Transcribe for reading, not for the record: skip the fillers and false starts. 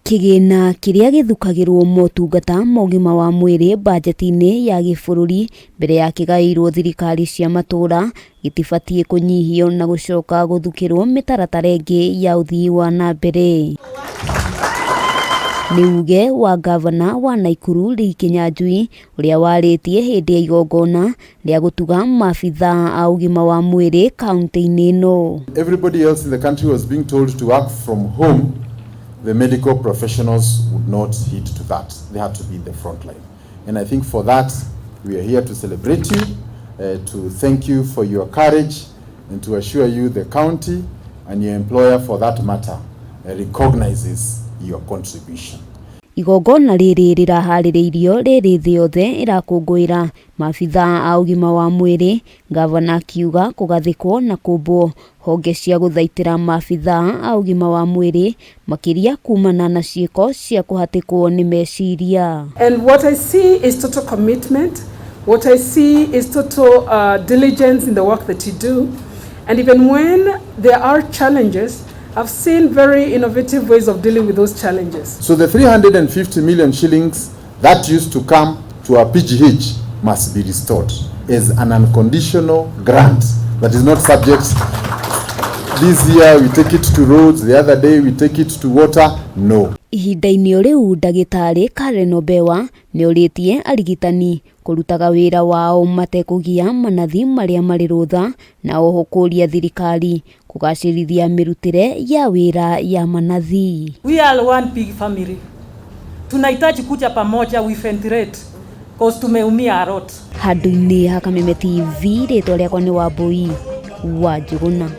Kigina kiria githukagirwo motungata ma ugima wa mwiri bajeti-ini ya gibũrũri mbere ya kigairwo thirikari cia matura gitibatie kunyihio na gucoka guthukirwo mitaratara ingi ya uthii wa na mbere. Ni uge wa ngabana wa Nakuru Lee Kinyanjui uria waritie hindi ya igongona ria gutuga maabitha a ugima wa mwiri kaunti-ini ino. Everybody else in the country was being told to work from home. The medical professionals would not heed to that. They had to be in the front line. And I think for that, we are here to celebrate you, to thank you for your courage, and to assure you the county and your employer for that matter recognizes your contribution. Igongona riri rirahaririirio riri thii yothe irakunguira maabitha a ugima wa mwiri. Ngavana akiuga kugathikwo na kumbwo honge cia guthaitira maabitha a ugima wa mwiri makiria kumana na ciiko cia kuhatikwo ni meciria. And what I see is total commitment. What I see is total diligence in the work that you do. And even when there are challenges, I've seen very innovative ways of dealing with those challenges. So the 350 million shillings that used to come to our PGH must be restored as an unconditional grant that is not subject. This year we take it to roads, the other day we take it to water. No. Ihinda-ini riu ndagitari Karen Obewa ni uritie Arigitani kurutaga wira wao matekugia manathi maria mari rutha na oho kuria thirikari kugacirithia mirutire ya wira ya manathi. We are one big family. Tunahitaji kuja pamoja, we ventilate cause tumeumia a lot. Handu-ini ha Kameme TV ritwa riakwa ni Wambui wa Njuguna.